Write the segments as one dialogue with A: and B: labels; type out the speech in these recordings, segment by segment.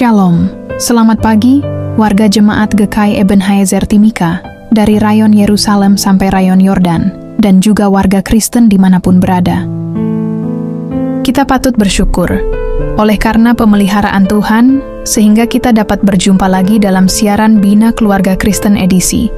A: Shalom, selamat pagi, warga Jemaat GKI Ebenezer Timika, dari rayon Yerusalem sampai rayon Yordan, dan juga warga Kristen dimanapun berada. Kita patut bersyukur, oleh karena pemeliharaan Tuhan, sehingga kita dapat berjumpa lagi dalam siaran Bina Keluarga Kristen edisi,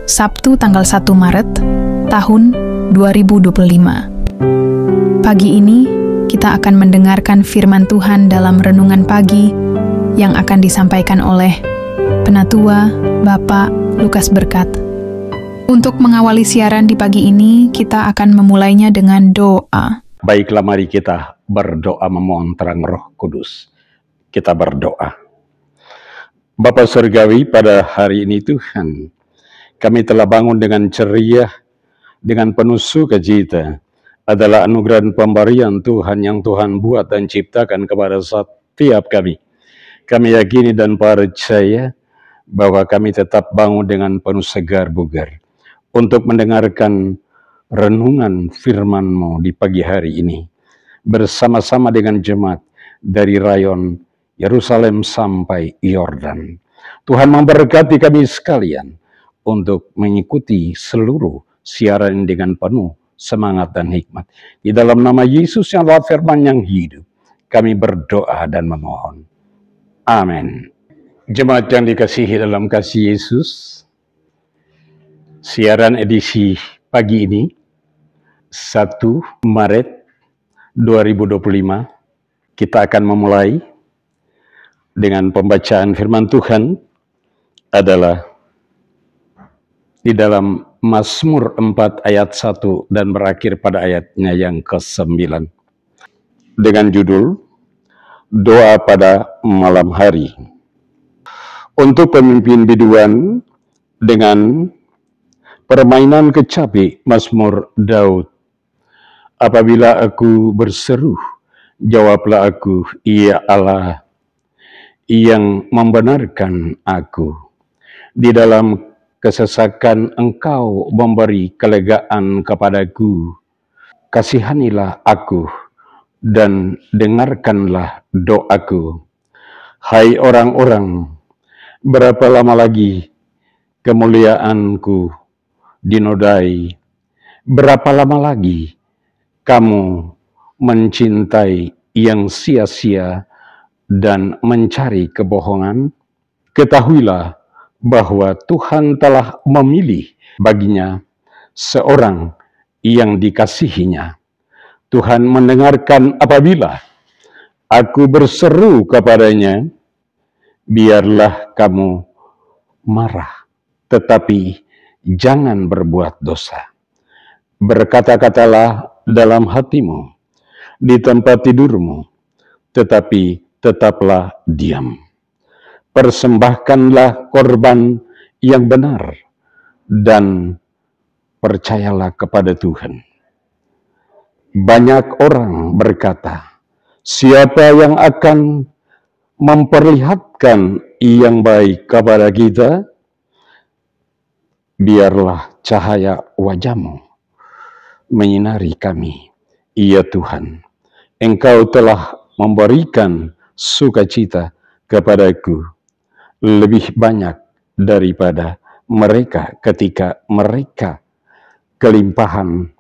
A: Sabtu tanggal 1 Maret, tahun 2025. Pagi ini, kita akan mendengarkan firman Tuhan dalam renungan pagi yang akan disampaikan oleh Penatua Bapak Lukas Berkat. Untuk mengawali siaran di pagi ini, kita akan memulainya dengan doa.
B: Baiklah, mari kita berdoa memohon terang Roh Kudus. Kita berdoa. Bapa Surgawi, pada hari ini Tuhan, kami telah bangun dengan ceria, dengan penuh sukacita. Adalah anugerah pemberian Tuhan yang Tuhan buat dan ciptakan kepada setiap kami. Kami yakini dan percaya bahwa kami tetap bangun dengan penuh segar bugar untuk mendengarkan renungan firman-Mu di pagi hari ini bersama-sama dengan jemaat dari rayon Yerusalem sampai Yordan. Tuhan memberkati kami sekalian untuk mengikuti seluruh siaran dengan penuh semangat dan hikmat. Di dalam nama Yesus yang adalah firman yang hidup, kami berdoa dan memohon. Amin. Jemaat yang dikasihi dalam kasih Yesus, siaran edisi pagi ini, 1 Maret 2025, kita akan memulai dengan pembacaan firman Tuhan adalah di dalam Mazmur 4 ayat 1 dan berakhir pada ayatnya yang ke-9. Dengan judul, Doa pada Malam Hari. Untuk pemimpin biduan dengan permainan kecapi, Mazmur Daud. Apabila aku berseru, jawablah aku, ya Allah, yang membenarkan aku. Di dalam kesesakan Engkau memberi kelegaan kepadaku. Kasihanilah aku dan dengarkanlah doaku. Hai orang-orang, berapa lama lagi kemuliaanku dinodai? Berapa lama lagi kamu mencintai yang sia-sia dan mencari kebohongan? Ketahuilah bahwa Tuhan telah memilih baginya seorang yang dikasihinya. Tuhan mendengarkan apabila aku berseru kepadanya. Biarlah kamu marah, tetapi jangan berbuat dosa. Berkata-katalah dalam hatimu, di tempat tidurmu, tetapi tetaplah diam. Persembahkanlah korban yang benar dan percayalah kepada Tuhan. Banyak orang berkata, siapa yang akan memperlihatkan yang baik kepada kita? Biarlah cahaya wajah-Mu menyinari kami. Ya Tuhan, Engkau telah memberikan sukacita kepadaku lebih banyak daripada mereka ketika mereka kelimpahan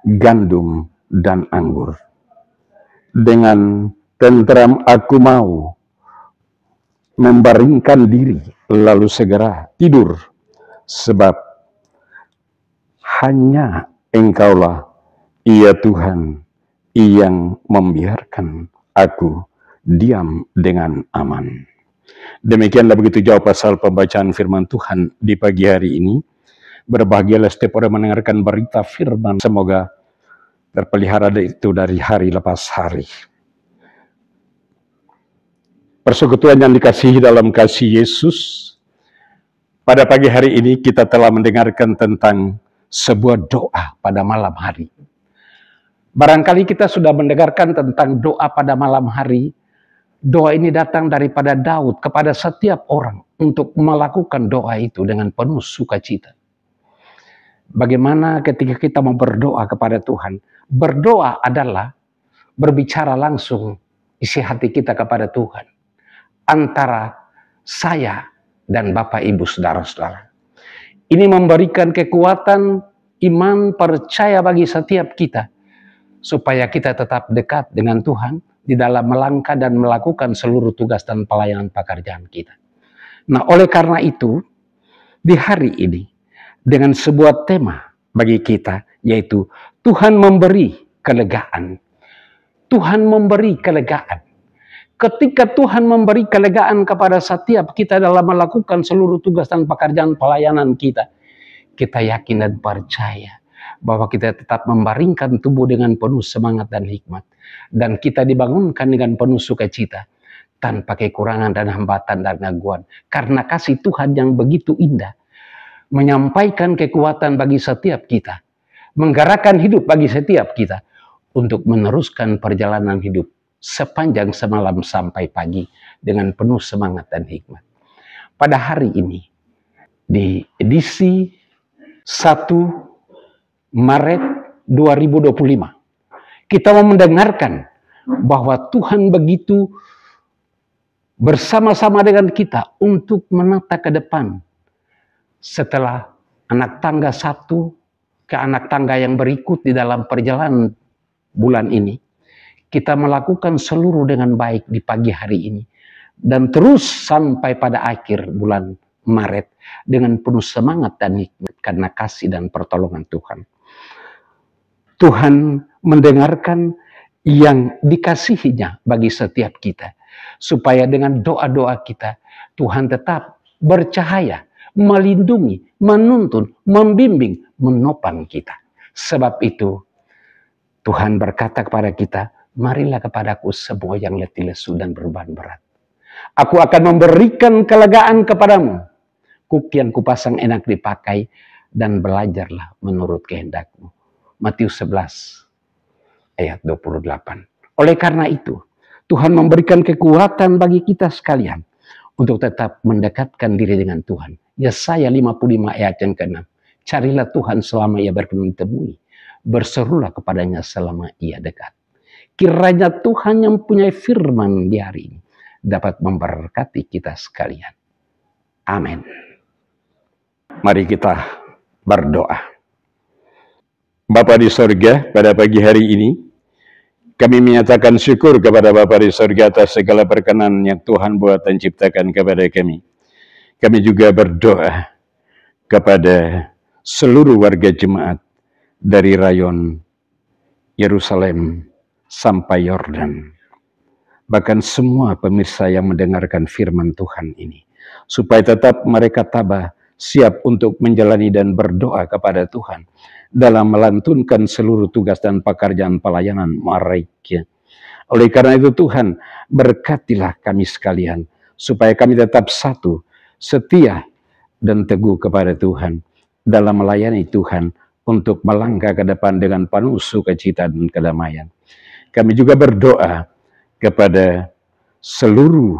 B: gandum dan anggur. Dengan tentram aku mau membaringkan diri, lalu segera tidur, sebab hanya Engkaulah, ya Tuhan, yang membiarkan aku diam dengan aman. Demikianlah begitu jauh pasal pembacaan firman Tuhan di pagi hari ini. Berbahagialah setiap orang mendengarkan berita firman. Semoga terpelihara itu dari hari lepas hari. Persekutuan yang dikasihi dalam kasih Yesus, pada pagi hari ini kita telah mendengarkan tentang sebuah doa pada malam hari. Barangkali kita sudah mendengarkan tentang doa pada malam hari. Doa ini datang daripada Daud kepada setiap orang untuk melakukan doa itu dengan penuh sukacita. Bagaimana ketika kita mau berdoa kepada Tuhan? Berdoa adalah berbicara langsung isi hati kita kepada Tuhan. antara saya dan Bapak Ibu saudara-saudara. Ini memberikan kekuatan iman percaya bagi setiap kita supaya kita tetap dekat dengan Tuhan di dalam melangkah dan melakukan seluruh tugas dan pelayanan pekerjaan kita. Nah, oleh karena itu di hari ini dengan sebuah tema bagi kita, yaitu Tuhan memberi kelegaan. Tuhan memberi kelegaan. Ketika Tuhan memberi kelegaan kepada setiap kita dalam melakukan seluruh tugas dan pekerjaan pelayanan kita, kita yakin dan percaya bahwa kita tetap membaringkan tubuh dengan penuh semangat dan hikmat. Dan kita dibangunkan dengan penuh sukacita, tanpa kekurangan dan hambatan dan gangguan. Karena kasih Tuhan yang begitu indah, menyampaikan kekuatan bagi setiap kita, menggerakkan hidup bagi setiap kita, untuk meneruskan perjalanan hidup sepanjang semalam sampai pagi dengan penuh semangat dan hikmat. Pada hari ini, di edisi 1 Maret 2025, kita mau mendengarkan bahwa Tuhan begitu bersama-sama dengan kita untuk menata ke depan. Setelah anak tangga satu ke anak tangga yang berikut di dalam perjalanan bulan ini, kita melakukan seluruh dengan baik di pagi hari ini. Dan terus sampai pada akhir bulan Maret dengan penuh semangat dan hikmat karena kasih dan pertolongan Tuhan. Tuhan mendengarkan yang dikasihinya bagi setiap kita. Supaya dengan doa-doa kita, Tuhan tetap bercahaya, melindungi, menuntun, membimbing, menopang kita. Sebab itu, Tuhan berkata kepada kita, marilah kepadaku semua yang letih lesu dan beban berat. Aku akan memberikan kelegaan kepadamu. Yang kupasang enak dipakai, dan belajarlah menurut kehendakmu. Matius 11 ayat 28. Oleh karena itu, Tuhan memberikan kekuatan bagi kita sekalian untuk tetap mendekatkan diri dengan Tuhan. Yesaya 55 ayat yang ke-6. Carilah Tuhan selama ia berkenan ditemui. Berserulah kepadanya selama ia dekat. Kiranya Tuhan yang punya firman di hari ini dapat memberkati kita sekalian. Amin. Mari kita berdoa. Bapa di sorga, pada pagi hari ini, kami menyatakan syukur kepada Bapa di sorga atas segala perkenan yang Tuhan buat dan ciptakan kepada kami. Kami juga berdoa kepada seluruh warga jemaat dari rayon Yerusalem sampai Yordan. Bahkan semua pemirsa yang mendengarkan firman Tuhan ini. Supaya tetap mereka tabah, siap untuk menjalani dan berdoa kepada Tuhan dalam melantunkan seluruh tugas dan pekerjaan pelayanan mereka. Oleh karena itu Tuhan, berkatilah kami sekalian, supaya kami tetap satu, setia dan teguh kepada Tuhan, dalam melayani Tuhan, untuk melangkah ke depan dengan penuh sukacita dan kedamaian. Kami juga berdoa kepada seluruh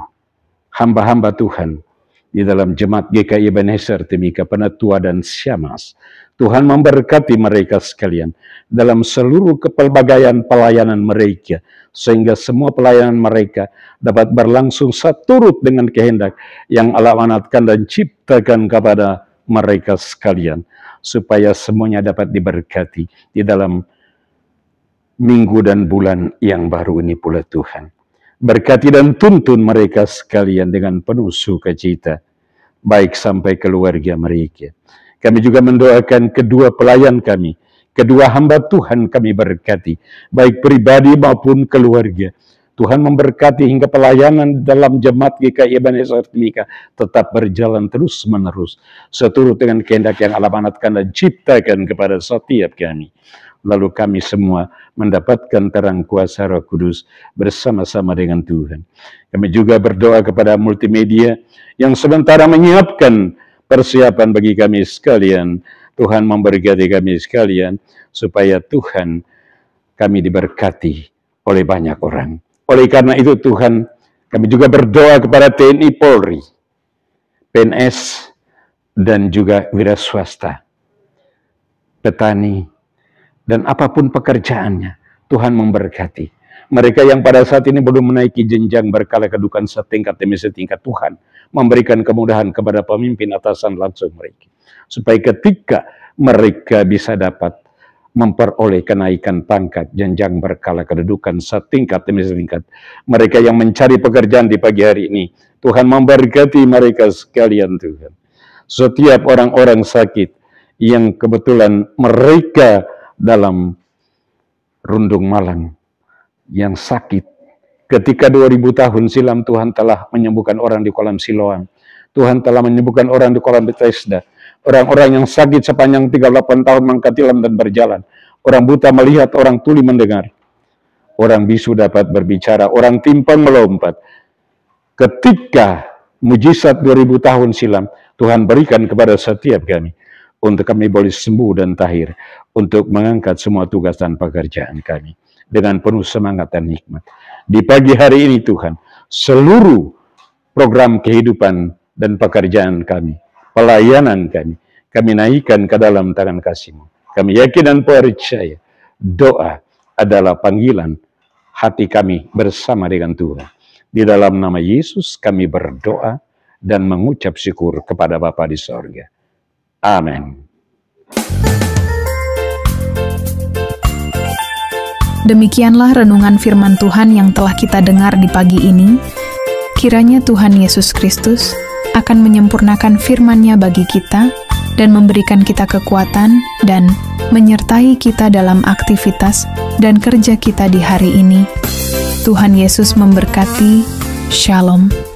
B: hamba-hamba Tuhan, di dalam jemaat GKI Ebenezer Timika, Penatua dan Syamas. Tuhan memberkati mereka sekalian dalam seluruh kepelbagaian pelayanan mereka, sehingga semua pelayanan mereka dapat berlangsung seturut dengan kehendak yang Allah amanatkan dan ciptakan kepada mereka sekalian, supaya semuanya dapat diberkati di dalam minggu dan bulan yang baru ini pula Tuhan. Berkati dan tuntun mereka sekalian dengan penuh sukacita, baik sampai keluarga mereka. Kami juga mendoakan kedua pelayan kami, kedua hamba Tuhan kami berkati, baik pribadi maupun keluarga. Tuhan memberkati hingga pelayanan dalam jemaat GKI Ebenezer Timika tetap berjalan terus menerus, seturut dengan kehendak yang Allah amanatkan dan ciptakan kepada setiap kami. Lalu kami semua mendapatkan terang kuasa Roh Kudus bersama-sama dengan Tuhan. Kami juga berdoa kepada multimedia yang sementara menyiapkan persiapan bagi kami sekalian. Tuhan memberkati kami sekalian, supaya Tuhan kami diberkati oleh banyak orang. Oleh karena itu Tuhan, kami juga berdoa kepada TNI Polri, PNS, dan juga wira swasta, petani, dan apapun pekerjaannya, Tuhan memberkati. Mereka yang pada saat ini belum menaiki jenjang berkala kedudukan setingkat demi setingkat, Tuhan memberikan kemudahan kepada pemimpin atasan langsung mereka. Supaya ketika mereka bisa dapat memperoleh kenaikan pangkat, jenjang berkala kedudukan setingkat demi setingkat. Mereka yang mencari pekerjaan di pagi hari ini, Tuhan memberkati mereka sekalian Tuhan. Setiap orang-orang sakit yang kebetulan mereka dalam rundung malang yang sakit. Ketika 2000 tahun silam Tuhan telah menyembuhkan orang di kolam Siloam. Tuhan telah menyembuhkan orang di kolam Bethesda. Orang-orang yang sakit sepanjang 38 tahun mengangkat tilam dan berjalan. Orang buta melihat, orang tuli mendengar. Orang bisu dapat berbicara, orang timpang melompat. Ketika mujizat 2000 tahun silam Tuhan berikan kepada setiap kami, untuk kami boleh sembuh dan tahir, untuk mengangkat semua tugas dan pekerjaan kami dengan penuh semangat dan hikmat. Di pagi hari ini Tuhan, seluruh program kehidupan dan pekerjaan kami, pelayanan kami naikkan ke dalam tangan kasih-Mu. Kami yakin dan percaya, doa adalah panggilan hati kami bersama dengan Tuhan. Di dalam nama Yesus kami berdoa dan mengucap syukur kepada Bapa di sorga. Amin.
A: Demikianlah renungan firman Tuhan yang telah kita dengar di pagi ini. Kiranya Tuhan Yesus Kristus akan menyempurnakan firman-Nya bagi kita dan memberikan kita kekuatan dan menyertai kita dalam aktivitas dan kerja kita di hari ini. Tuhan Yesus memberkati. Shalom.